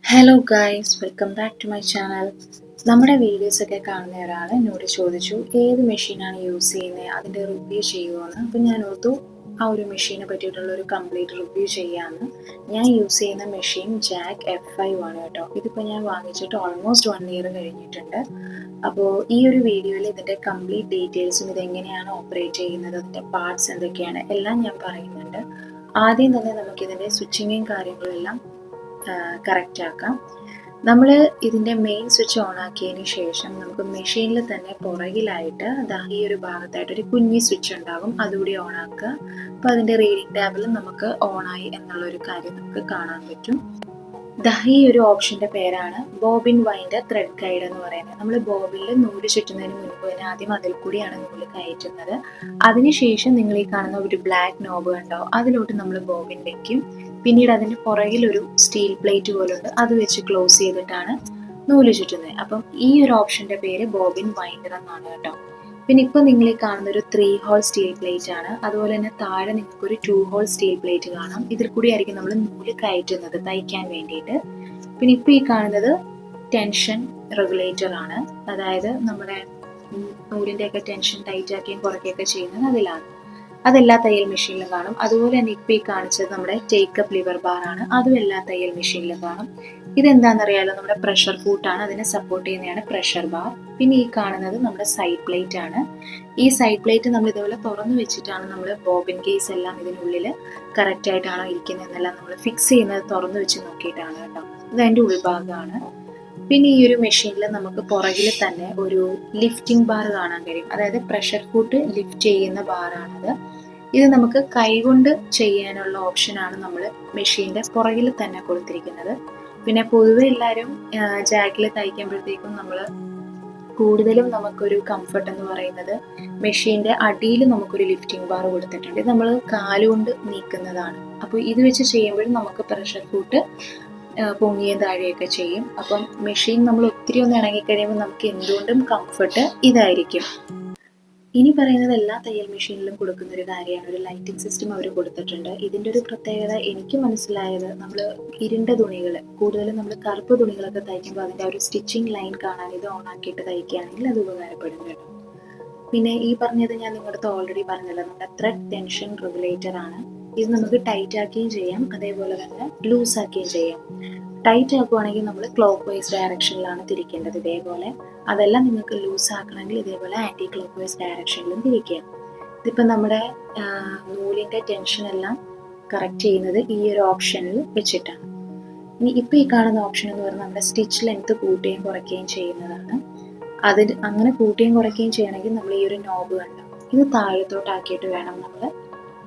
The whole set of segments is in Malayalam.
Hello guys, welcome back to my channel. നമ്മുടെ വീഡിയോസൊക്കെ കാണുന്ന ഒരാൾ എന്നോട് ചോദിച്ചു ഏത് മെഷീനാണ് യൂസ് ചെയ്യുന്നത്, അതിൻ്റെ റിവ്യൂ ചെയ്യുമെന്ന്. അപ്പോൾ ഞാൻ ഓർത്തു ആ ഒരു മെഷീനെ പറ്റിയിട്ടുള്ള ഒരു കംപ്ലീറ്റ് റിവ്യൂ ചെയ്യാമെന്ന്. ഞാൻ യൂസ് ചെയ്യുന്ന മെഷീൻ ജാക്ക് F5 ആണ് കേട്ടോ. ഇതിപ്പോൾ ഞാൻ വാങ്ങിച്ചിട്ട് ഓൾമോസ്റ്റ് 1 ഇയർ കഴിഞ്ഞിട്ടുണ്ട്. അപ്പോൾ ഈ ഒരു വീഡിയോയിൽ ഇതിൻ്റെ കംപ്ലീറ്റ് ഡീറ്റെയിൽസും ഇതെങ്ങനെയാണ് ഓപ്പറേറ്റ് ചെയ്യുന്നത്, അതിൻ്റെ പാർട്സ് എന്തൊക്കെയാണ് എല്ലാം ഞാൻ പറയുന്നുണ്ട്. ആദ്യം തന്നെ നമുക്കിതിൻ്റെ സ്വിച്ചിങ്ങും കാര്യങ്ങളും എല്ലാം കറക്റ്റ് ആക്കാം. നമ്മൾ ഇതിൻ്റെ മെയിൻ സ്വിച്ച് ഓൺ ആക്കിയതിന് ശേഷം നമുക്ക് മെഷീനിൽ തന്നെ പുറകിലായിട്ട് ഈ ഒരു ഭാഗത്തായിട്ട് ഒരു കുഞ്ഞി സ്വിച്ച് ഉണ്ടാകും, അതുകൂടി ഓൺ ആക്കുക. അപ്പോൾ അതിൻ്റെ റീഡിംഗ് ടാബിൽ നമുക്ക് ഓണായി എന്നുള്ളൊരു കാര്യം നമുക്ക് കാണാൻ പറ്റും. ഈ ഒരു ഓപ്ഷൻ്റെ പേരാണ് ബോബിൻ വൈൻഡർ ത്രെഡ് ഗൈഡ് എന്ന് പറയുന്നത്. നമ്മൾ ബോബിനിൽ നൂല് ചുറ്റുന്നതിന് മുൻപ് തന്നെ ആദ്യം അതിൽ കൂടിയാണ് നൂല് കയറ്റുന്നത്. അതിനുശേഷം നിങ്ങൾ ഈ കാണുന്ന ഒരു ബ്ലാക്ക് നോബ് കണ്ടോ, അതിലോട്ട് നമ്മൾ ബോബിൻ വെക്കും. പിന്നീട് അതിൻ്റെ പുറകിൽ ഒരു സ്റ്റീൽ പ്ലേറ്റ് പോലുണ്ട്, അത് വെച്ച് ക്ലോസ് ചെയ്തിട്ടാണ് നൂല് ചുറ്റുന്നത്. അപ്പം ഈ ഒരു ഓപ്ഷൻ്റെ പേര് ബോബിൻ വൈൻഡർ എന്നാണ് കേട്ടോ. പിന്നെ ഇപ്പോൾ നിങ്ങൾ ഈ കാണുന്ന ഒരു 3 ഹോൾ സ്റ്റീൽ പ്ലേറ്റ് ആണ്. അതുപോലെ തന്നെ താഴെ നിങ്ങൾക്കൊരു 2 ഹോൾ സ്റ്റീൽ പ്ലേറ്റ് കാണാം. ഇതിൽ കൂടി ആയിരിക്കും നമ്മൾ നൂല് കയറ്റുന്നത് തയ്ക്കാൻ വേണ്ടിയിട്ട്. പിന്നെ ഇപ്പോൾ ഈ കാണുന്നത് ടെൻഷൻ റെഗുലേറ്റർ ആണ്, അതായത് നമ്മുടെ നൂലിൻ്റെയൊക്കെ ടെൻഷൻ ടൈറ്റ് ആക്കുകയും കുറയ്ക്കുകയൊക്കെ ചെയ്യുന്നത് അതിലാണ്. അതെല്ലാ തയ്യൽ മെഷീനിലും കാണും. അതുപോലെ തന്നെ ഇപ്പോൾ ഈ കാണിച്ചത് നമ്മുടെ ടേക്കപ്പ് ലിവർ ബാർ ആണ്, അതും എല്ലാ തയ്യൽ മെഷീനിലും കാണും. ഇതെന്താണെന്നറിയാലോ, നമ്മുടെ പ്രഷർ ഫൂട്ടാണ്, അതിനെ സപ്പോർട്ട് ചെയ്യുന്നതാണ് പ്രഷർ ബാർ. പിന്നെ ഈ കാണുന്നത് നമ്മുടെ സൈഡ് പ്ലേറ്റ് ആണ്. ഈ സൈഡ് പ്ലേറ്റ് നമ്മൾ ഇതുപോലെ തുറന്നു വെച്ചിട്ടാണ് നമ്മൾ ബോബിൻ കേസ് എല്ലാം ഇതിനുള്ളിൽ കറക്റ്റ് ആയിട്ടാണോ ഇരിക്കുന്നതെന്നെല്ലാം നമ്മൾ ഫിക്സ് ചെയ്യുന്നത് തുറന്നു വെച്ച് നോക്കിയിട്ടാണ് കേട്ടോ. ഇത് അതിൻ്റെ ഉൾഭാഗമാണ്. പിന്നെ ഈ ഒരു മെഷീനിൽ നമുക്ക് പുറകിൽ തന്നെ ഒരു ലിഫ്റ്റിംഗ് ബാർ കാണാൻ കഴിയും, അതായത് പ്രഷർ ഫൂട്ട് ലിഫ്റ്റ് ചെയ്യുന്ന ബാറാണത്. ഇത് നമുക്ക് കൈകൊണ്ട് ചെയ്യാനുള്ള ഓപ്ഷനാണ് നമ്മൾ മെഷീൻ്റെ പുറകിൽ തന്നെ കൊടുത്തിരിക്കുന്നത്. പിന്നെ പൊതുവെ എല്ലാവരും ജാക്കിൽ തയ്ക്കുമ്പോഴത്തേക്കും നമ്മൾ കൂടുതലും നമുക്കൊരു കംഫർട്ട് എന്ന് പറയുന്നത് മെഷീൻ്റെ അടിയിൽ നമുക്കൊരു ലിഫ്റ്റിംഗ് ബാർ കൊടുത്തിട്ടുണ്ട്. ഇത് നമ്മൾ കാലുകൊണ്ട് നീക്കുന്നതാണ്. അപ്പോൾ ഇത് വെച്ച് ചെയ്യുമ്പോഴും നമുക്ക് പ്രഷർ ഫൂട്ട് പൊങ്ങിയും താഴെയൊക്കെ ചെയ്യും. അപ്പം മെഷീൻ നമ്മൾ ഒത്തിരി ഒന്ന് ഇണങ്ങിക്കഴിയുമ്പോൾ നമുക്ക് എന്തുകൊണ്ടും കംഫർട്ട് ഇതായിരിക്കും. ഇനി പറയുന്നത് എല്ലാ തയ്യൽ മെഷീനിലും കൊടുക്കുന്ന ഒരു കാര്യമാണ്, ഒരു ലൈറ്റിംഗ് സിസ്റ്റം അവർ കൊടുത്തിട്ടുണ്ട്. ഇതിൻ്റെ ഒരു പ്രത്യേകത എനിക്ക് മനസ്സിലായത്, നമ്മൾ ഇരുണ്ട തുണികൾ, കൂടുതലും നമ്മൾ കറുപ്പ് തുണികളൊക്കെ തയ്ക്കുമ്പോൾ അതിൻ്റെ ഒരു സ്റ്റിച്ചിങ് ലൈൻ കാണാൻ ഇത് ഓൺ ആക്കിയിട്ട് തയ്ക്കുകയാണെങ്കിൽ അത് ഉപകാരപ്പെടും കേട്ടോ. പിന്നെ ഈ പറഞ്ഞത് ഞാൻ നിങ്ങളുടെ ഓൾറെഡി പറഞ്ഞല്ലോ, നമ്മുടെ ത്രെഡ് ടെൻഷൻ റെഗുലേറ്റർ ആണ്. ഇത് നമുക്ക് ടൈറ്റ് ആക്കുകയും ചെയ്യാം, അതേപോലെ തന്നെ ലൂസ് ആക്കുകയും ചെയ്യാം. ടൈറ്റ് ആക്കുവാണെങ്കിൽ നമ്മൾ ക്ലോക്ക് വൈസ് ഡയറക്ഷനിലാണ് തിരിക്കേണ്ടത് ഇതേപോലെ. അതെല്ലാം നിങ്ങൾക്ക് ലൂസ് ആക്കണമെങ്കിൽ ഇതേപോലെ ആൻറ്റി ക്ലോക്ക് വൈസ് ഡയറക്ഷനിലും തിരിക്കുക. ഇതിപ്പോൾ നമ്മുടെ നൂലിൻ്റെ ടെൻഷനെല്ലാം കറക്റ്റ് ചെയ്യുന്നത് ഈ ഒരു ഓപ്ഷനിൽ വെച്ചിട്ടാണ്. ഇനി ഇപ്പോൾ ഈ കാണുന്ന ഓപ്ഷൻ എന്ന് പറഞ്ഞാൽ നമ്മുടെ സ്റ്റിച്ച് ലെങ്ത് കൂട്ടുകയും കുറയ്ക്കുകയും ചെയ്യുന്നതാണ്. അങ്ങനെ കൂട്ടുകയും കുറയ്ക്കുകയും ചെയ്യണമെങ്കിൽ നമ്മൾ ഈ ഒരു നോബ് കണ്ടു, ഇത് താഴത്തോട്ടാക്കിയിട്ട് വേണം നമ്മൾ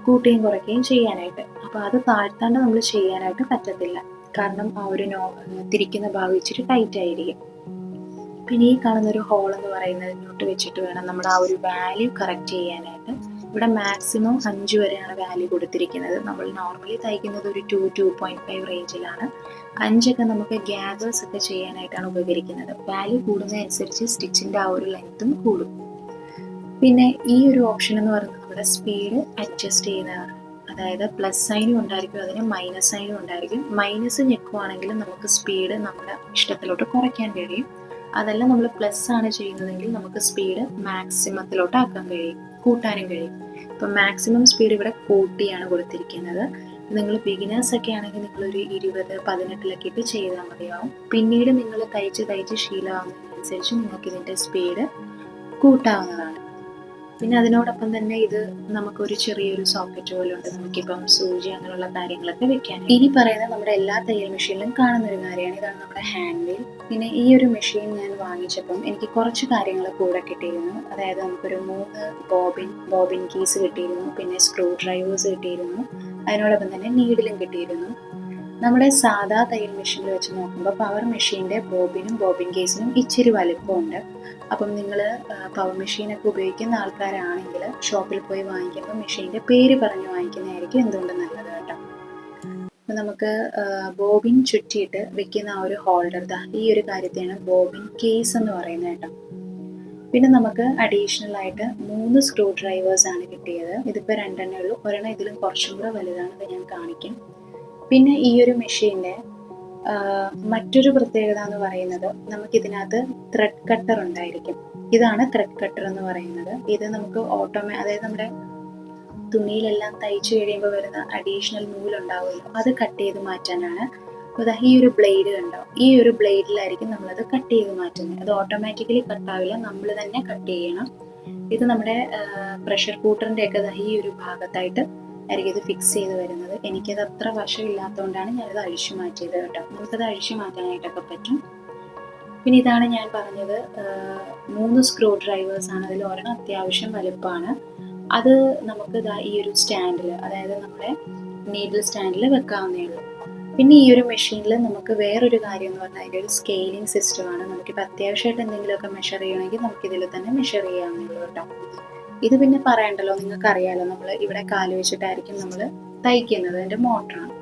കൂട്ടുകയും കുറയ്ക്കുകയും ചെയ്യാനായിട്ട്. അപ്പോൾ അത് താഴ്ത്താണ്ട് നമ്മൾ ചെയ്യാനായിട്ട് പറ്റത്തില്ല, കാരണം ആ ഒരു തിരിക്കുന്ന ഭാഗം ഇച്ചിരി ടൈറ്റ് ആയിരിക്കും. പിന്നെ ഈ കാണുന്ന ഒരു ഹോൾ എന്ന് പറയുന്നത് ഇങ്ങോട്ട് വെച്ചിട്ട് വേണം നമ്മൾ ആ ഒരു വാല്യൂ കറക്റ്റ് ചെയ്യാനായിട്ട്. ഇവിടെ മാക്സിമം 5 വരെയാണ് വാല്യൂ കൊടുത്തിരിക്കുന്നത്. നമ്മൾ നോർമലി തയ്ക്കുന്നത് ഒരു 2.5 റേഞ്ചിലാണ്. 5 നമുക്ക് ഗ്യാദേഴ്സ് ഒക്കെ ചെയ്യാനായിട്ടാണ് ഉപകരിക്കുന്നത്. വാല്യൂ കൂടുന്നതനുസരിച്ച് സ്റ്റിച്ചിൻ്റെ ആ ഒരു ലെങ്ത്തും കൂടും. പിന്നെ ഈ ഒരു ഓപ്ഷൻ എന്ന് പറയുന്നത് നമ്മുടെ സ്പീഡ് അഡ്ജസ്റ്റ് ചെയ്യുന്നതാണ്. അതായത് പ്ലസ് സൈനും ഉണ്ടായിരിക്കും, അതിന് മൈനസ് സൈനും ഉണ്ടായിരിക്കും. മൈനസ് ഞെക്കുവാണെങ്കിൽ നമുക്ക് സ്പീഡ് നമ്മുടെ ഇഷ്ടത്തിലോട്ട് കുറയ്ക്കാൻ കഴിയും. അതെല്ലാം നമ്മൾ പ്ലസ് ആണ് ചെയ്യുന്നതെങ്കിൽ നമുക്ക് സ്പീഡ് മാക്സിമത്തിലോട്ട് ആക്കാൻ കഴിയും, കൂട്ടാനും കഴിയും. ഇപ്പം മാക്സിമം സ്പീഡ് ഇവിടെ 40 കൊടുത്തിരിക്കുന്നത്. നിങ്ങൾ ബിഗിനേഴ്സ് ഒക്കെ ആണെങ്കിൽ നിങ്ങളൊരു 20-18 ഇട്ട് ചെയ്താൽ മതിയാവും. പിന്നീട് നിങ്ങൾ തയ്ച്ച് ശീലമാകുന്നതിനനുസരിച്ച് നിങ്ങൾക്ക് ഇതിൻ്റെ സ്പീഡ് കൂട്ടാവുന്നതാണ്. പിന്നെ അതിനോടൊപ്പം തന്നെ ഇത് നമുക്കൊരു ചെറിയൊരു സോക്കറ്റ് പോലെ ഉണ്ട്, നമുക്കിപ്പം സൂചി അങ്ങനെയുള്ള കാര്യങ്ങളൊക്കെ വെക്കാൻ. ഇനി പറയുന്നത് നമ്മുടെ എല്ലാ തയ്യൽ മെഷീനിലും കാണുന്ന ഒരു കാര്യമാണ്, ഇതാണ് നമ്മുടെ ഹാൻഡ് വീൽ. പിന്നെ ഈ ഒരു മെഷീൻ ഞാൻ വാങ്ങിച്ചപ്പം എനിക്ക് കുറച്ച് കാര്യങ്ങൾ കൂടെ കിട്ടിയിരുന്നു. അതായത് നമുക്കൊരു 3 ബോബിൻ കീസ് കിട്ടിയിരുന്നു, പിന്നെ സ്ക്രൂ ഡ്രൈവേഴ്സ് കിട്ടിയിരുന്നു, അതിനോടൊപ്പം തന്നെ നീഡിലും കിട്ടിയിരുന്നു. നമ്മുടെ സാധാ തയ്യൽ മെഷീനിൽ വെച്ച് നോക്കുമ്പോൾ പവർ മെഷീൻ്റെ ബോബിൻ കേസിനും ഇച്ചിരി വലുപ്പമുണ്ട്. അപ്പം നിങ്ങൾ പവർ മെഷീനൊക്കെ ഉപയോഗിക്കുന്ന ആൾക്കാരാണെങ്കിൽ ഷോപ്പിൽ പോയി വാങ്ങിക്കുമ്പോൾ മെഷീൻ്റെ പേര് പറഞ്ഞ് വാങ്ങിക്കുന്നതായിരിക്കും എന്തുകൊണ്ട് നല്ലത് കേട്ടോ. അപ്പം നമുക്ക് ബോബിൻ ചുറ്റിയിട്ട് വെക്കുന്ന ആ ഒരു ഹോൾഡർ, ഈ ഒരു കാര്യത്തെയാണ് ബോബിൻ കേസ് എന്ന് പറയുന്നത് കേട്ടോ. പിന്നെ നമുക്ക് അഡീഷണൽ ആയിട്ട് 3 സ്ക്രൂ ഡ്രൈവേഴ്സാണ് കിട്ടിയത്. ഇതിപ്പോൾ 2 ഉള്ളൂ, ഒരെണ്ണം ഇതിലും കുറച്ചും കൂടെ വലുതാണ്, അത് ഞാൻ കാണിക്കാം. പിന്നെ ഈ ഒരു മെഷീൻ്റെ മറ്റൊരു പ്രത്യേകത എന്ന് പറയുന്നത് നമുക്കിതിനകത്ത് ത്രെഡ് കട്ടർ ഉണ്ടായിരിക്കും. ഇതാണ് ത്രെഡ് കട്ടർ എന്ന് പറയുന്നത്. ഇത് നമുക്ക് അതായത് നമ്മുടെ തുണിയിലെല്ലാം തയ്ച്ചു കഴിയുമ്പോൾ വരുന്ന അഡീഷണൽ നൂലുണ്ടാവുമല്ലോ, അത് കട്ട് ചെയ്ത് മാറ്റാനാണ്. അപ്പോൾ ഈ ഒരു ബ്ലേഡ് കണ്ടോ, ഈ ഒരു ബ്ലേഡിലായിരിക്കും നമ്മളത് കട്ട് ചെയ്ത് മാറ്റുന്നത്. അത് ഓട്ടോമാറ്റിക്കലി കട്ടാവില്ല, നമ്മൾ തന്നെ കട്ട് ചെയ്യണം. ഇത് നമ്മുടെ പ്രഷർ കുക്കറിൻ്റെ ഒക്കെ ഈ ഒരു ഭാഗത്തായിട്ട് ആയിരിക്കും ഇത് ഫിക്സ് ചെയ്ത് വരുന്നത്. എനിക്കത് അത്ര വശമില്ലാത്തതുകൊണ്ടാണ് ഞാനത് അഴിച്ചു മാറ്റിയത് കേട്ടോ. നമുക്കത് അഴിച്ചു മാറ്റാനായിട്ടൊക്കെ പറ്റും. പിന്നെ ഇതാണ് ഞാൻ പറഞ്ഞത്, 3 സ്ക്രൂ ഡ്രൈവേഴ്സ് ആണ്. അതിൽ ഒരെണ്ണം അത്യാവശ്യം വലുപ്പമാണ്. അത് നമുക്ക് ഈ ഒരു സ്റ്റാൻഡിൽ, അതായത് നമ്മുടെ നീഡിൽ സ്റ്റാൻഡിൽ വെക്കാവുന്നേ ഉള്ളൂ. പിന്നെ ഈ ഒരു മെഷീനിൽ നമുക്ക് വേറൊരു കാര്യം എന്ന് പറഞ്ഞാൽ അതിൻ്റെ ഒരു സ്കെയിലിംഗ് സിസ്റ്റമാണ്. നമുക്കിപ്പോൾ അത്യാവശ്യമായിട്ട് എന്തെങ്കിലുമൊക്കെ മെഷർ ചെയ്യണമെങ്കിൽ നമുക്കിതിൽ തന്നെ മെഷർ ചെയ്യാവുന്നുള്ളൂ കേട്ടോ. ഇത് പിന്നെ പറയണ്ടല്ലോ, നിങ്ങൾക്ക് അറിയാമല്ലോ, നമ്മൾ ഇവിടെ കാല് വെച്ചിട്ടായിരിക്കും നമ്മൾ തയ്ക്കുന്നത്. അതിൻ്റെ മോട്ടറാണ്.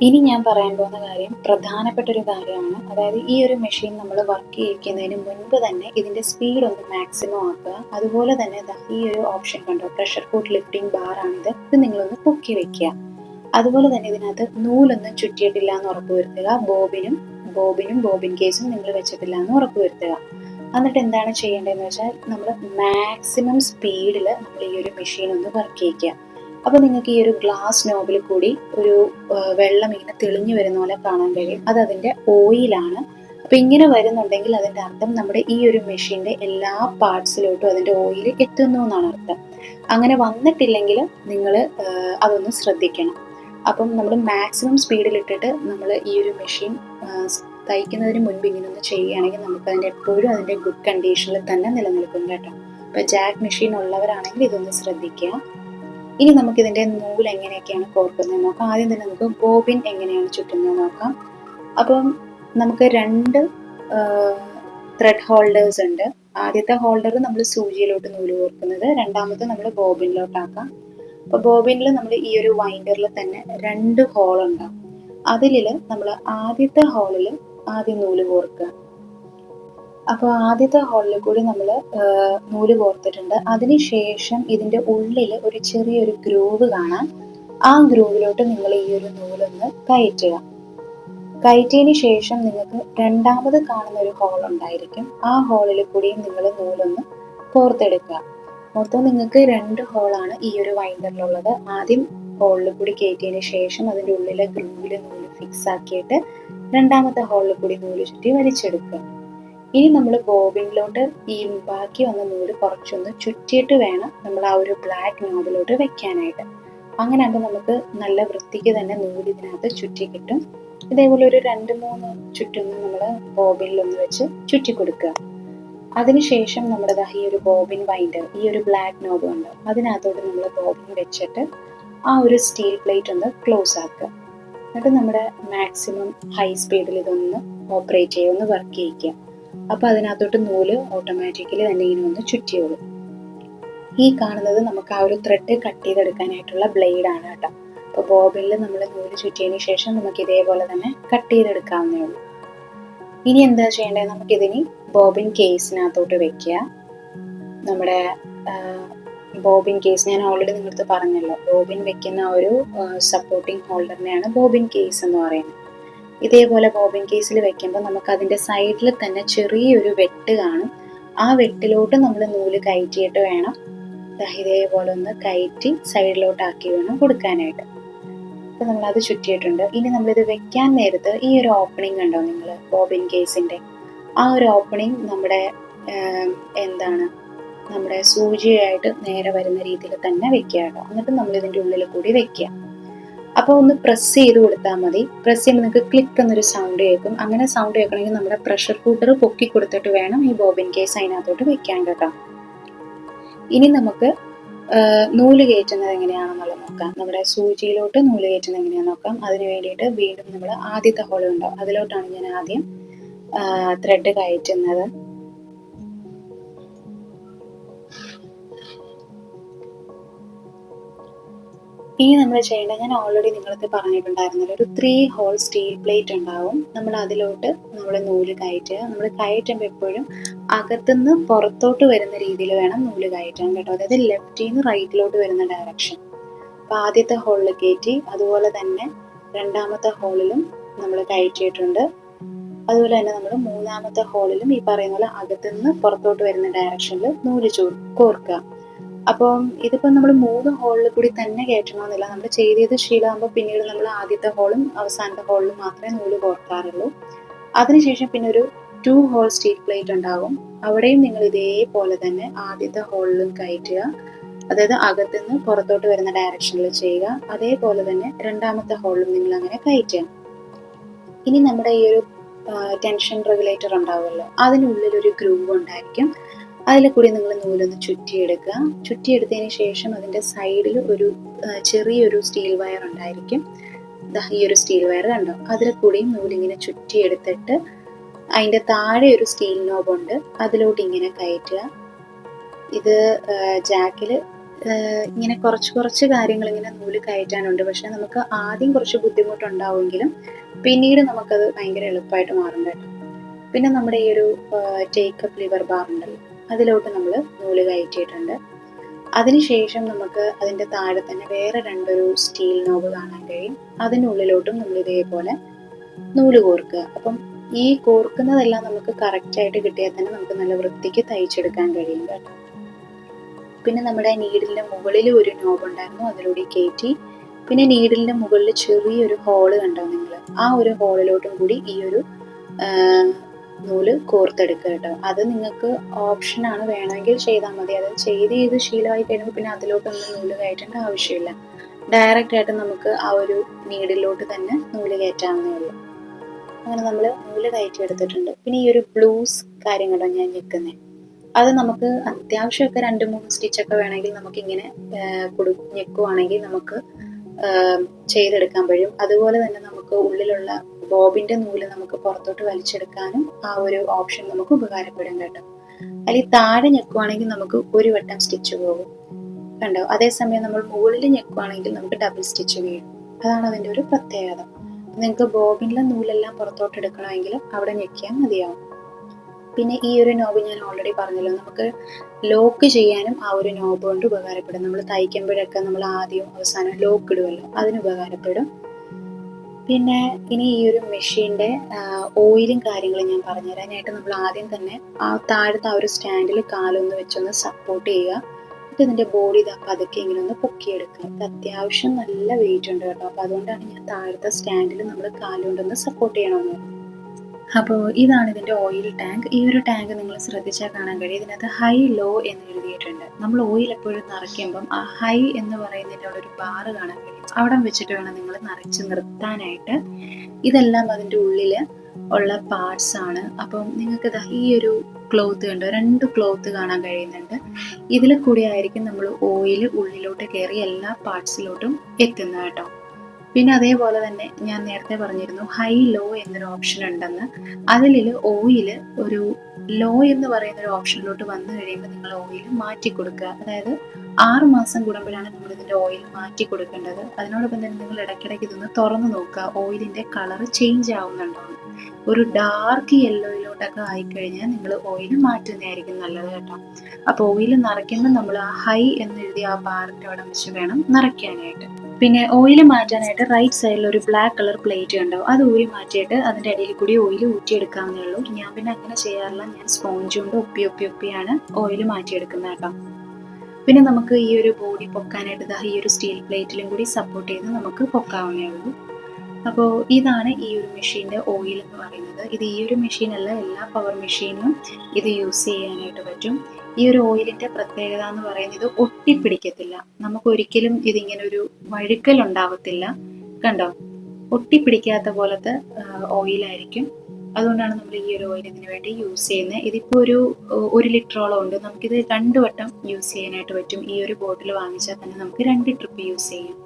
ഇനി ഞാൻ പറയാൻ പോകുന്ന കാര്യം പ്രധാനപ്പെട്ട ഒരു കാര്യമാണ്. അതായത് ഈ ഒരു മെഷീൻ നമ്മൾ വർക്ക് ചെയ്യിക്കുന്നതിന് മുൻപ് തന്നെ ഇതിൻ്റെ സ്പീഡ് ഒന്ന് മാക്സിമം ആക്കുക. അതുപോലെ തന്നെ ഈ ഒരു ഓപ്ഷൻ കണ്ടോ, പ്രഷർ കുക്കർ ലിഫ്റ്റിംഗ് ബാർ ആണിത്. ഇത് നിങ്ങളൊന്ന് പൊക്കി വെക്കുക. അതുപോലെ തന്നെ ഇതിനകത്ത് നൂലൊന്നും ചുറ്റിയിട്ടില്ല എന്ന് ഉറപ്പ് വരുത്തുക. ബോബിൻ കേസും നിങ്ങൾ വെച്ചിട്ടില്ല എന്ന് ഉറപ്പ് വരുത്തുക. എന്നിട്ട് എന്താണ് ചെയ്യേണ്ടതെന്ന് വെച്ചാൽ നമ്മൾ മാക്സിമം സ്പീഡിൽ നമ്മൾ ഈ ഒരു മെഷീൻ ഒന്ന് വർക്ക് ചെയ്യിക്കുക. അപ്പോൾ നിങ്ങൾക്ക് ഈ ഒരു ഗ്ലാസ് നോബിൽ കൂടി ഒരു വെള്ളം ഇങ്ങനെ തെളിഞ്ഞു വരുന്ന പോലെ കാണാൻ കഴിയും. അത് അതിൻ്റെ ഓയിലാണ്. അപ്പോൾ ഇങ്ങനെ വരുന്നുണ്ടെങ്കിൽ അതിൻ്റെ അർത്ഥം നമ്മുടെ ഈ ഒരു മെഷീൻ്റെ എല്ലാ പാർട്സിലോട്ടും അതിൻ്റെ ഓയിൽ എത്തുന്നു എന്നാണ് അർത്ഥം. അങ്ങനെ വന്നിട്ടില്ലെങ്കിൽ നിങ്ങൾ അതൊന്ന് ശ്രദ്ധിക്കണം. അപ്പം നമ്മൾ മാക്സിമം സ്പീഡിലിട്ടിട്ട് നമ്മൾ ഈ ഒരു മെഷീൻ തയ്ക്കുന്നതിന് മുൻപ് ഇങ്ങനെ ഒന്ന് ചെയ്യുകയാണെങ്കിൽ നമുക്കതിൻ്റെ എപ്പോഴും അതിൻ്റെ ഗുഡ് കണ്ടീഷനിൽ തന്നെ നിലനിൽക്കും കേട്ടോ. അപ്പോൾ ജാക്ക് മെഷീൻ ഉള്ളവരാണെങ്കിൽ ഇതൊന്ന് ശ്രദ്ധിക്കുക. ഇനി നമുക്കിതിൻ്റെ നൂല് എങ്ങനെയൊക്കെയാണ് കോർക്കുന്നത് നോക്കാം. ആദ്യം തന്നെ നമുക്ക് ബോബിൻ എങ്ങനെയാണ് ചുറ്റുന്നത് നോക്കാം. അപ്പം നമുക്ക് 2 ത്രെഡ് ഹോൾഡേഴ്സ് ഉണ്ട്. ആദ്യത്തെ ഹോൾഡർ നമ്മൾ സൂചിയിലോട്ട് നൂല് കോർക്കുന്നത്, രണ്ടാമത്തെ നമ്മൾ ബോബിനിലോട്ടാക്കാം. അപ്പോൾ ബോബിനിൽ നമ്മൾ ഈ ഒരു വൈൻഡറിൽ തന്നെ 2 ഹോൾ ഉണ്ടാവും. അതിൽ നമ്മൾ ആദ്യത്തെ ഹോളിൽ ആദ്യം നൂല് കോർക്കുക. അപ്പോൾ ആദ്യത്തെ ഹോളിൽ കൂടി നമ്മൾ നൂല് കോർത്തിട്ടുണ്ട്. അതിനുശേഷം ഇതിൻ്റെ ഉള്ളിൽ ഒരു ചെറിയൊരു ഗ്രൂവ് കാണാം. ആ ഗ്രൂവിലോട്ട് നിങ്ങൾ ഈ ഒരു നൂലൊന്ന് കയറ്റുക. കയറ്റിയതിന് ശേഷം നിങ്ങൾക്ക് രണ്ടാമത് കാണുന്ന ഒരു ഹോൾ ഉണ്ടായിരിക്കും. ആ ഹോളിൽ കൂടിയും നിങ്ങൾ നൂലൊന്ന് കോർത്തെടുക്കുക. മൊത്തം നിങ്ങൾക്ക് 2 ഹോളാണ് ഈ ഒരു വൈൻഡറിലുള്ളത്. ആദ്യം ഹോളിൽ കൂടി കയറ്റിയതിന് ശേഷം അതിൻ്റെ ഉള്ളിലെ ഗ്രൂവിൽ നൂല് ഫിക്സ് ആക്കിയിട്ട് രണ്ടാമത്തെ ഹോളിൽ കൂടി നൂല് ചുറ്റി വലിച്ചെടുക്കുക. ഇനി നമ്മൾ ബോബിനിലോട്ട് ഈ ബാക്കി വന്ന നൂല് കുറച്ചൊന്ന് ചുറ്റിയിട്ട് വേണം നമ്മൾ ആ ഒരു ബ്ലാക്ക് നോബിലോട്ട് വെക്കാനായിട്ട്. അങ്ങനെ ആകുമ്പോൾ നമുക്ക് നല്ല വൃത്തിക്ക് തന്നെ നൂല് ഇതിനകത്ത് ചുറ്റി കിട്ടും. ഇതേപോലെ ഒരു 2-3 ചുറ്റൊന്ന് നമ്മൾ ബോബിനിലൊന്ന് വെച്ച് ചുറ്റി കൊടുക്കുക. അതിനുശേഷം നമ്മുടെ ഈ ഒരു ബോബിൻ വൈൻഡർ, ഈ ഒരു ബ്ലാക്ക് നോബ് ഉണ്ട്, അതിനകത്തോട്ട് നമ്മൾ ബോബിൻ വെച്ചിട്ട് ആ ഒരു സ്റ്റീൽ പ്ലേറ്റ് ഒന്ന് ക്ലോസ് ആക്കുക. എന്നിട്ട് നമ്മുടെ മാക്സിമം ഹൈ സ്പീഡിൽ ഇതൊന്ന് ഓപ്പറേറ്റ് ചെയ്യുക, ഒന്ന് വർക്ക് ചെയ്യിക്കുക. അപ്പോൾ അതിനകത്തോട്ട് നൂല് ഓട്ടോമാറ്റിക്കലി തന്നെ ഇങ്ങനെ ഒന്ന് ചുറ്റിയോളൂ. ഈ കാണുന്നത് നമുക്ക് ആ ഒരു ത്രെഡ് കട്ട് ചെയ്തെടുക്കാനായിട്ടുള്ള ബ്ലേഡാണ് കേട്ടോ. അപ്പോൾ ബോബിനിൽ നമ്മൾ നൂല് ചുറ്റിയതിന് ശേഷം നമുക്ക് ഇതേപോലെ തന്നെ കട്ട് ചെയ്തെടുക്കാവുന്നേ ഉള്ളൂ. ഇനി എന്താ ചെയ്യേണ്ടത്, നമുക്കിതിനി ബോബിൻ കേസിനകത്തോട്ട് വെക്കുക. നമ്മുടെ ബോബിൻ കേസ് ഞാൻ ഓൾറെഡി നിങ്ങളടുത്ത് പറഞ്ഞല്ലോ, ബോബിൻ വെക്കുന്ന ഒരു സപ്പോർട്ടിംഗ് ഹോൾഡറിനെയാണ് ബോബിൻ കേസ് എന്ന് പറയുന്നത്. ഇതേപോലെ ബോബിൻ കേസിൽ വെക്കുമ്പോൾ നമുക്ക് അതിൻ്റെ സൈഡിൽ തന്നെ ചെറിയൊരു വെട്ട് കാണും. ആ വെട്ടിലോട്ട് നമ്മൾ നൂല് കയറ്റിയിട്ട് വേണം ഇതേപോലെ ഒന്ന് കയറ്റി സൈഡിലോട്ടാക്കി വേണം കൊടുക്കാനായിട്ട്. അപ്പോൾ നമ്മളത് ചുറ്റിയിട്ടുണ്ട്. ഇനി നമ്മളിത് വെക്കാൻ നേരത്ത് ഈ ഒരു ഓപ്പണിംഗ് കണ്ടോ നിങ്ങൾ, ബോബിൻ കേസിൻ്റെ ആ ഒരു ഓപ്പണിംഗ് നമ്മുടെ നമ്മുടെ സൂചിയായിട്ട് നേരെ വരുന്ന രീതിയിൽ തന്നെ വെക്കുക കേട്ടോ. എന്നിട്ട് നമ്മൾ ഇതിൻ്റെ ഉള്ളിൽ കൂടി വെക്കുക. അപ്പോൾ ഒന്ന് പ്രസ് ചെയ്ത് കൊടുത്താൽ മതി. പ്രസ് ചെയ്യുമ്പോൾ നിങ്ങൾക്ക് ക്ലിക്ക് എന്നൊരു സൗണ്ട് കേൾക്കും. അങ്ങനെ സൗണ്ട് കേൾക്കണമെങ്കിൽ നമ്മുടെ പ്രഷർ കുക്കർ പൊക്കി കൊടുത്തിട്ട് വേണം ഈ ബോബിൻ കേസ് അതിനകത്തോട്ട് വെക്കാൻ കേട്ടോ. ഇനി നമുക്ക് നൂല് കയറ്റുന്നത് എങ്ങനെയാണെന്നുള്ളത് നോക്കാം. നമ്മുടെ സൂചിയിലോട്ട് നൂല് കയറ്റുന്നത് എങ്ങനെയാണെന്ന് നോക്കാം. അതിന് വേണ്ടിയിട്ട് വീണ്ടും നമ്മൾ ആദ്യത്തെ ഹോൾ ഉണ്ടാവും, അതിലോട്ടാണ് ഞാൻ ആദ്യം ത്രെഡ് കയറ്റുന്നത്. ഇനി നമ്മൾ ചെയ്യേണ്ടത്, ഞാൻ ഓൾറെഡി നിങ്ങളത് പറഞ്ഞിട്ടുണ്ടായിരുന്നല്ലോ, ഒരു 3 ഹോൾ സ്റ്റീൽ പ്ലേറ്റ് ഉണ്ടാവും. നമ്മൾ അതിലോട്ട് നമ്മൾ നൂല് കയറ്റുക. നമ്മൾ കയറ്റുമ്പോൾ എപ്പോഴും അകത്തുനിന്ന് പുറത്തോട്ട് വരുന്ന രീതിയിൽ വേണം നൂല് കയറ്റാൻ കേട്ടോ. അതായത് ലെഫ്റ്റിൽ നിന്ന് റൈറ്റിലോട്ട് വരുന്ന ഡയറക്ഷൻ. അപ്പോൾ ആദ്യത്തെ ഹോളിൽ കയറ്റി, അതുപോലെ തന്നെ രണ്ടാമത്തെ ഹോളിലും നമ്മൾ കയറ്റിയിട്ടുണ്ട്. അതുപോലെ തന്നെ നമ്മൾ മൂന്നാമത്തെ ഹോളിലും ഈ പറയുന്ന പോലെ അകത്തുനിന്ന് പുറത്തോട്ട് വരുന്ന ഡയറക്ഷനിൽ നൂല് കോർക്കുക. അപ്പം ഇതിപ്പോൾ നമ്മൾ 3 ഹോളിൽ കൂടി തന്നെ കയറ്റണമെന്നില്ല. നമ്മൾ ചെയ്ത് ശീലമാകുമ്പോൾ പിന്നീട് നമ്മൾ ആദ്യത്തെ ഹോളും അവസാനത്തെ ഹോളിലും മാത്രമേ നൂല് കോർക്കാറുള്ളൂ. അതിനുശേഷം പിന്നെ ഒരു 2 ഹോൾ സ്റ്റീൽ പ്ലേറ്റ് ഉണ്ടാകും. അവിടെയും നിങ്ങൾ ഇതേപോലെ തന്നെ ആദ്യത്തെ ഹോളിലും കയറ്റുക, അതായത് അകത്തുനിന്ന് പുറത്തോട്ട് വരുന്ന ഡയറക്ഷനിൽ ചെയ്യുക. അതേപോലെ തന്നെ രണ്ടാമത്തെ ഹോളിലും നിങ്ങൾ അങ്ങനെ കയറ്റുക. ഇനി നമ്മുടെ ഈ ഒരു ടെൻഷൻ റെഗുലേറ്റർ ഉണ്ടാവുമല്ലോ, അതിനുള്ളിൽ ഒരു ഗ്രൂവ് ഉണ്ടായിരിക്കും. അതിൽ കൂടി നിങ്ങൾ നൂലൊന്ന് ചുറ്റിയെടുക്കുക. ചുറ്റിയെടുത്തതിന് ശേഷം അതിൻ്റെ സൈഡിൽ ഒരു ചെറിയൊരു സ്റ്റീൽ വയർ ഉണ്ടായിരിക്കും. ഈ ഒരു സ്റ്റീൽ വയർ കണ്ടോ, അതിൽ കൂടിയും നൂലിങ്ങനെ ചുറ്റിയെടുത്തിട്ട് അതിൻ്റെ താഴെ ഒരു സ്റ്റീൽ നോബുണ്ട്, അതിലോട്ട് ഇങ്ങനെ കയറ്റുക. ഇത് ജാക്കിൽ ഇങ്ങനെ കുറച്ച് കാര്യങ്ങൾ ഇങ്ങനെ നൂല് കയറ്റാനുണ്ട്. പക്ഷെ നമുക്ക് ആദ്യം കുറച്ച് ബുദ്ധിമുട്ടുണ്ടാവുമെങ്കിലും പിന്നീട് നമുക്കത് ഭയങ്കര എളുപ്പമായിട്ട് മാറും കേട്ടോ. പിന്നെ നമ്മുടെ ഈ ഒരു ടേക്കപ്പ് ലിവർ ബാർ ഉണ്ടല്ലോ, അതിലോട്ട് നമ്മൾ നൂല് കയറ്റിയിട്ടുണ്ട്. അതിനുശേഷം നമുക്ക് അതിൻ്റെ താഴെ തന്നെ വേറെ രണ്ടൊരു സ്റ്റീൽ നോബ് കാണാൻ കഴിയും. അതിനുള്ളിലോട്ടും നമ്മൾ ഇതേപോലെ നൂല് കോർക്കുക. അപ്പം ഈ കോർക്കുന്നതെല്ലാം നമുക്ക് കറക്റ്റായിട്ട് കിട്ടിയാൽ തന്നെ നമുക്ക് നല്ല വൃത്തിക്ക് തയ്ച്ചെടുക്കാൻ കഴിയും കേട്ടോ. പിന്നെ നമ്മുടെ നീഡിലിൻ്റെ മുകളിൽ ഒരു നോബ് ഉണ്ടായിരുന്നു, അതിലൂടെ കയറ്റി. പിന്നെ നീഡിലിൻ്റെ മുകളിൽ ചെറിയൊരു ഹോള് കണ്ടോ നിങ്ങൾ, ആ ഒരു ഹോളിലോട്ടും കൂടി ഈ ഒരു നൂല് കോർത്തെടുക്കുക കേട്ടോ. അത് നിങ്ങൾക്ക് ഓപ്ഷനാണ്, വേണമെങ്കിൽ ചെയ്താൽ മതി. അത് ചെയ്ത് ശീലമായി കഴിയുമ്പോൾ പിന്നെ അതിലോട്ടൊന്നും നൂല് കയറ്റേണ്ട ആവശ്യമില്ല. ഡയറക്റ്റ് ആയിട്ട് നമുക്ക് ആ ഒരു നീഡിലോട്ട് തന്നെ നൂല് കയറ്റാവുന്നേ ഉള്ളൂ. അങ്ങനെ നമ്മൾ നൂല് കയറ്റി എടുത്തിട്ടുണ്ട്. പിന്നെ ഈ ഒരു ബ്ലൂസ് കാര്യങ്ങളോ ഞാൻ ഞെക്കുന്നത്, അത് നമുക്ക് അത്യാവശ്യമൊക്കെ 2-3 സ്റ്റിച്ചൊക്കെ വേണമെങ്കിൽ നമുക്കിങ്ങനെ ഞെക്കുവാണെങ്കിൽ നമുക്ക് ചെയ്തെടുക്കാൻ കഴിയും. അതുപോലെ തന്നെ നമുക്ക് ഉള്ളിലുള്ള ബോബിൻ്റെ നൂല് നമുക്ക് പുറത്തോട്ട് വലിച്ചെടുക്കാനും ആ ഒരു ഓപ്ഷൻ നമുക്ക് ഉപകാരപ്പെടും കേട്ടോ. അതിൽ താഴെ ഞെക്കുവാണെങ്കിൽ നമുക്ക് ഒരു വട്ടം സ്റ്റിച്ച് പോകും കണ്ടോ. അതേസമയം നമ്മൾ മുകളിൽ ഞെക്കുവാണെങ്കിൽ നമുക്ക് ഡബിൾ സ്റ്റിച്ച് വീഴും. അതാണ് അതിൻ്റെ ഒരു പ്രത്യേകത. നിങ്ങൾക്ക് ബോബിനിലെ നൂലെല്ലാം പുറത്തോട്ട് എടുക്കണമെങ്കിൽ അവിടെ ഞെക്കിയാൽ മതിയാവും. പിന്നെ ഈ ഒരു നോബ് ഞാൻ ഓൾറെഡി പറഞ്ഞല്ലോ, നമുക്ക് ലോക്ക് ചെയ്യാനും ആ ഒരു നോബ് കൊണ്ട് ഉപകാരപ്പെടും. നമ്മൾ തയ്ക്കുമ്പോഴൊക്കെ നമ്മൾ ആദ്യം അവസാനം ലോക്ക് ഇടുമല്ലോ, അതിന് ഉപകാരപ്പെടും. പിന്നെ ഇനി ഈ ഒരു മെഷീൻ്റെ ഓയിലും കാര്യങ്ങളും ഞാൻ പറഞ്ഞുതരാം. അതിനായിട്ട് നമ്മൾ ആദ്യം തന്നെ ആ താഴത്തെ ആ ഒരു സ്റ്റാൻഡിൽ കാലൊന്ന് വെച്ചൊന്ന് സപ്പോർട്ട് ചെയ്യുക. എന്നിട്ട് ഇതിൻ്റെ ബോഡി പതുക്കെ ഇങ്ങനെ ഒന്ന് പൊക്കിയെടുക്കുക. ഇത് അത്യാവശ്യം നല്ല വെയിറ്റ് ഉണ്ട് കേട്ടോ. അപ്പോൾ അതുകൊണ്ടാണ് ഞാൻ താഴത്തെ സ്റ്റാൻഡിൽ നമ്മൾ കാലുകൊണ്ടൊന്ന് സപ്പോർട്ട് ചെയ്യണമെന്ന് പറഞ്ഞത്. അപ്പോൾ ഇതാണ് ഇതിൻ്റെ ഓയിൽ ടാങ്ക്. ഈ ഒരു ടാങ്ക് നിങ്ങൾ ശ്രദ്ധിച്ചാൽ കാണാൻ കഴിയും, ഇതിനകത്ത് ഹൈ ലോ എന്ന് എഴുതിയിട്ടുണ്ട്. നമ്മൾ ഓയിൽ എപ്പോഴും നിറയ്ക്കുമ്പം ആ ഹൈ എന്ന് പറയുന്നതിൻ്റെ അവിടെ ഒരു ബാറ് കാണാൻ കഴിയും. അവിടെ വെച്ചിട്ട് വേണം നിങ്ങൾ നിറച്ച് നിർത്താനായിട്ട്. ഇതെല്ലാം അതിൻ്റെ ഉള്ളിൽ ഉള്ള പാർട്സ് ആണ്. അപ്പം നിങ്ങൾക്ക് ഈ ഒരു ക്ലോത്ത് കണ്ടോ, 2 ക്ലോത്ത് കാണാൻ കഴിയുന്നുണ്ട്. ഇതിൽ കൂടി ആയിരിക്കും നമ്മൾ ഓയിൽ ഉള്ളിലോട്ട് കയറി എല്ലാ പാർട്സിലോട്ടും എത്തുന്നത് കേട്ടോ. പിന്നെ അതേപോലെ തന്നെ ഞാൻ നേരത്തെ പറഞ്ഞിരുന്നു ഹൈ ലോ എന്നൊരു ഓപ്ഷൻ ഉണ്ടെന്ന്. അതിൽ ഓയിൽ ഒരു ലോ എന്ന് പറയുന്ന ഒരു ഓപ്ഷനിലോട്ട് വന്നു കഴിയുമ്പോൾ നിങ്ങൾ ഓയിൽ മാറ്റി കൊടുക്കുക. അതായത് 6 മാസം കൂടുമ്പോഴാണ് നമ്മൾ ഇതിൻ്റെ ഓയിൽ മാറ്റി കൊടുക്കേണ്ടത്. അതിനോടൊപ്പം തന്നെ നിങ്ങൾ ഇടയ്ക്കിടയ്ക്ക് ഇതൊന്ന് തുറന്ന് നോക്കുക, ഓയിലിൻ്റെ കളർ ചേഞ്ച് ആവുന്നുണ്ടോ. ഒരു ഡാർക്ക് യെല്ലോയിലോട്ടൊക്കെ ആയിക്കഴിഞ്ഞാൽ നിങ്ങൾ ഓയിൽ മാറ്റുന്നതായിരിക്കും നല്ലത് കേട്ടോ. അപ്പോൾ ഓയിൽ നിറയ്ക്കുമ്പോൾ നമ്മൾ ആ ഹൈ എന്നെഴുതിയ ആ ബാറിൻ്റെ അവിടെ വെച്ച് വേണം നിറയ്ക്കാനായിട്ട്. പിന്നെ ഓയിൽ മാറ്റാനായിട്ട് റൈറ്റ് സൈഡിൽ ഒരു ബ്ലാക്ക് കളർ പ്ലേറ്റ് ഉണ്ടാവും, അത് ഊരി മാറ്റിയിട്ട് അതിൻ്റെ ഇടയിൽ കൂടി ഓയിൽ ഊറ്റിയെടുക്കാവുന്നേ ഉള്ളൂ. ഞാൻ പിന്നെ അങ്ങനെ ചെയ്യാറില്ല, ഞാൻ സ്പോഞ്ച് കൊണ്ട് ഒപ്പിയാണ് ഓയിൽ മാറ്റിയെടുക്കുന്നത് കേട്ടോ. പിന്നെ നമുക്ക് ഈ ഒരു ബോഡി പൊക്കാനായിട്ട് ഈ ഒരു സ്റ്റീൽ പ്ലേറ്റിലും കൂടി സപ്പോർട്ട് ചെയ്ത് നമുക്ക് പൊക്കാവുന്നേ ഉള്ളൂ. അപ്പോൾ ഇതാണ് ഈ ഒരു മെഷീൻ്റെ ഓയിൽ എന്ന് പറയുന്നത്. ഇത് ഈ ഒരു മെഷീനല്ല, എല്ലാ പവർ മെഷീനിലും ഇത് യൂസ് ചെയ്യാനായിട്ട് പറ്റും. ഈ ഒരു ഓയിലിൻ്റെ പ്രത്യേകത എന്ന് പറയുന്നത് ഇത് ഒട്ടിപ്പിടിക്കത്തില്ല. നമുക്ക് ഒരിക്കലും ഇതിങ്ങനെ ഒരു വഴുക്കൽ ഉണ്ടാവത്തില്ല. കണ്ടോ, ഒട്ടിപ്പിടിക്കാത്ത പോലത്തെ ഓയിലായിരിക്കും. അതുകൊണ്ടാണ് നമ്മൾ ഈ ഒരു ഓയിൽ ഇതിന് വേണ്ടി യൂസ് ചെയ്യുന്നത്. ഇതിപ്പോൾ ഒരു 1 ലിറ്ററോളം ഉണ്ട്. നമുക്കിത് 2 വട്ടം യൂസ് ചെയ്യാനായിട്ട് പറ്റും. ഈ ഒരു ബോട്ടിൽ വാങ്ങിച്ചാൽ തന്നെ നമുക്ക് 2 ട്രിപ്പ് യൂസ് ചെയ്യാം.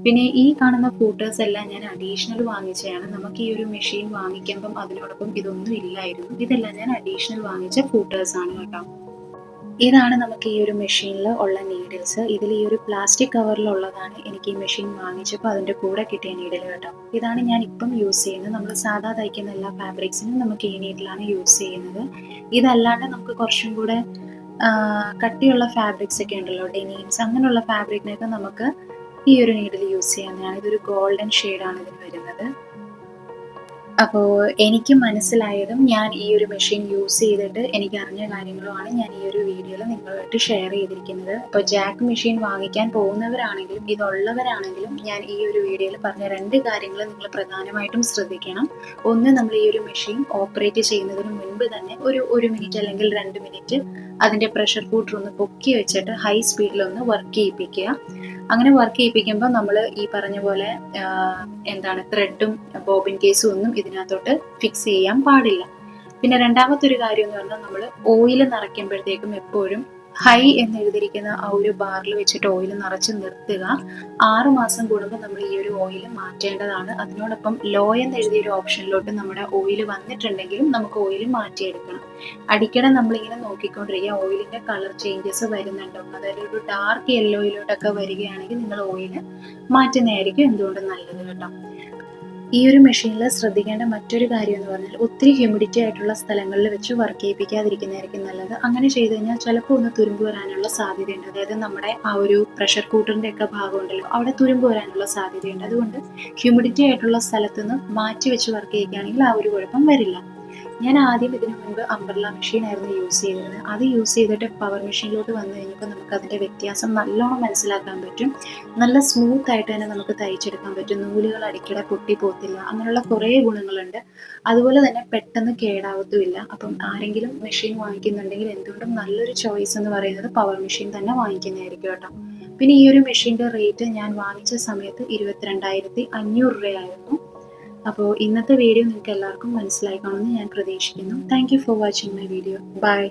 പിന്നെ ഈ കാണുന്ന ഫൂട്ടേഴ്സ് എല്ലാം ഞാൻ അഡീഷണൽ വാങ്ങിച്ചതാണ്. നമുക്ക് ഈ ഒരു മെഷീൻ വാങ്ങിക്കുമ്പം അതിനോടൊപ്പം ഇതൊന്നും ഇല്ലായിരുന്നു. ഇതെല്ലാം ഞാൻ അഡീഷണൽ വാങ്ങിച്ച ഫൂട്ടേഴ്സ് ആണ് കേട്ടോ. ഇതാണ് നമുക്ക് ഈ ഒരു മെഷീനിൽ ഉള്ള നീഡിൽസ്. ഇതിൽ ഈ ഒരു പ്ലാസ്റ്റിക് കവറിലുള്ളതാണ് എനിക്ക് ഈ മെഷീൻ വാങ്ങിച്ചപ്പോൾ അതിൻ്റെ കൂടെ കിട്ടിയ നീഡിൽ കേട്ടോ. ഇതാണ് ഞാൻ ഇപ്പം യൂസ് ചെയ്യുന്നത്. നമ്മൾ സാധാ തയ്ക്കുന്ന എല്ലാ ഫാബ്രിക്സിനും നമുക്ക് ഈ നീഡിലാണ് യൂസ് ചെയ്യുന്നത്. ഇതല്ലാണ്ട് നമുക്ക് കുറച്ചും കൂടെ കട്ടിയുള്ള ഫാബ്രിക്സ് ഒക്കെ ഉണ്ടല്ലോ, ഡെനീംസ് അങ്ങനെയുള്ള ഫാബ്രിക്കിനൊക്കെ നമുക്ക് ഈ ഒരു നീഡിൽ യൂസ് ചെയ്യാവുന്നതാണ്. ഇതൊരു ഗോൾഡൻ ഷെയ്ഡാണ് ഇതിന് വരുന്നത്. അപ്പോൾ എനിക്ക് മനസ്സിലായതും ഞാൻ ഈ ഒരു മെഷീൻ യൂസ് ചെയ്തിട്ട് എനിക്ക് അറിഞ്ഞ കാര്യങ്ങളുമാണ് ഞാൻ ഈ ഒരു വീഡിയോയിൽ നിങ്ങളുമായിട്ട് ഷെയർ ചെയ്തിരിക്കുന്നത്. അപ്പോൾ ജാക്ക് മെഷീൻ വാങ്ങിക്കാൻ പോകുന്നവരാണെങ്കിലും ഇതുള്ളവരാണെങ്കിലും ഞാൻ ഈ ഒരു വീഡിയോയിൽ പറഞ്ഞ 2 കാര്യങ്ങൾ നിങ്ങൾ പ്രധാനമായിട്ടും ശ്രദ്ധിക്കണം. ഒന്ന്, നമ്മൾ ഈ ഒരു മെഷീൻ ഓപ്പറേറ്റ് ചെയ്യുന്നതിന് മുൻപ് തന്നെ ഒരു 1 മിനിറ്റ് അല്ലെങ്കിൽ 2 മിനിറ്റ് അതിൻ്റെ പ്രഷർ കൂട്ടർ ഒന്ന് പൊക്കി വെച്ചിട്ട് ഹൈ സ്പീഡിലൊന്ന് വർക്ക് ചെയ്യിപ്പിക്കുക. അങ്ങനെ വർക്ക് ചെയ്യിപ്പിക്കുമ്പോൾ നമ്മൾ ഈ പറഞ്ഞ പോലെ എന്താണ് ത്രെഡും ബോബിൻ കേസും ഒന്നും ഇതിനകത്തോട്ട് ഫിക്സ് ചെയ്യാൻ പാടില്ല. പിന്നെ രണ്ടാമത്തെ ഒരു കാര്യം എന്ന് പറഞ്ഞാൽ നമ്മൾ ഓയിൽ നിറയ്ക്കുമ്പോഴത്തേക്കും എപ്പോഴും ഹൈ എന്ന് എഴുതിയിരിക്കുന്ന ആ ഒരു ബാറിൽ വെച്ചിട്ട് ഓയിൽ നിറച്ച് നിർത്തുക. 6 മാസം കൂടുമ്പോൾ നമ്മൾ ഈ ഒരു ഓയിൽ മാറ്റേണ്ടതാണ്. അതിനോടൊപ്പം ലോ എന്ന് എഴുതിയൊരു ഓപ്ഷനിലോട്ട് നമ്മുടെ ഓയിൽ വന്നിട്ടുണ്ടെങ്കിലും നമുക്ക് ഓയിൽ മാറ്റിയെടുക്കണം. അടിക്കടെ നമ്മളിങ്ങനെ നോക്കിക്കൊണ്ടിരിക്കുക ഓയിലിന്റെ കളർ ചേഞ്ചസ് വരുന്നുണ്ടോ. അതായത് ഒരു ഡാർക്ക് യെല്ലോയിലോട്ടൊക്കെ വരികയാണെങ്കിൽ നിങ്ങൾ ഓയിൽ മാറ്റുന്നതായിരിക്കും എന്തുകൊണ്ടും നല്ലത് കേട്ടോ. ഈ ഒരു മെഷീനിൽ ശ്രദ്ധിക്കേണ്ട മറ്റൊരു കാര്യം എന്ന് പറഞ്ഞാൽ ഒത്തിരി ഹ്യൂമിഡിറ്റി ആയിട്ടുള്ള സ്ഥലങ്ങളിൽ വെച്ച് വർക്ക് ചെയ്യിപ്പിക്കാതിരിക്കുന്നതായിരിക്കും നല്ലത്. അങ്ങനെ ചെയ്തു കഴിഞ്ഞാൽ ചിലപ്പോൾ ഒന്ന് തുരുമ്പ് വരാനുള്ള സാധ്യതയുണ്ട്. അതായത് നമ്മുടെ ആ ഒരു പ്രഷർ കൂട്ടറിൻ്റെ ഒക്കെ ഭാഗം ഉണ്ടല്ലോ, അവിടെ തുരുമ്പ് വരാനുള്ള സാധ്യതയുണ്ട്. അതുകൊണ്ട് ഹ്യൂമിഡിറ്റി ആയിട്ടുള്ള സ്ഥലത്തുനിന്ന് മാറ്റി വെച്ച് വർക്ക് ചെയ്യുകയാണെങ്കിൽ ആ ഒരു കുഴപ്പം വരില്ല. ഞാൻ ആദ്യം ഇതിനു മുൻപ് അംബ്രല്ല മെഷീനായിരുന്നു യൂസ് ചെയ്തിരുന്നത്. അത് യൂസ് ചെയ്തിട്ട് പവർ മെഷീനിലോട്ട് വന്നു കഴിഞ്ഞപ്പോൾ നമുക്ക് അതിൻ്റെ വ്യത്യാസം നല്ലോണം മനസ്സിലാക്കാൻ പറ്റും. നല്ല സ്മൂത്ത് ആയിട്ട് തന്നെ നമുക്ക് തയ്ച്ചെടുക്കാൻ പറ്റും. നൂലുകൾ അടിക്കടെ പൊട്ടി പോകത്തില്ല. അങ്ങനെയുള്ള കുറേ ഗുണങ്ങളുണ്ട്. അതുപോലെ തന്നെ പെട്ടെന്ന് കേടാവത്തുമില്ല. അപ്പം ആരെങ്കിലും മെഷീൻ വാങ്ങിക്കുന്നുണ്ടെങ്കിൽ എന്തുകൊണ്ടും നല്ലൊരു ചോയ്സ് എന്ന് പറയുന്നത് പവർ മെഷീൻ തന്നെ വാങ്ങിക്കുന്നതായിരിക്കും കേട്ടോ. പിന്നെ ഈ ഒരു മെഷീൻ്റെ റേറ്റ് ഞാൻ വാങ്ങിച്ച സമയത്ത് 22,500 രൂപയായിരുന്നു. അപ്പോൾ ഇന്നത്തെ വീഡിയോ നിങ്ങൾക്ക് എല്ലാവർക്കും മനസ്സിലായി കാണുമെന്ന് ഞാൻ പ്രതീക്ഷിക്കുന്നു. Thank you for watching my video. By.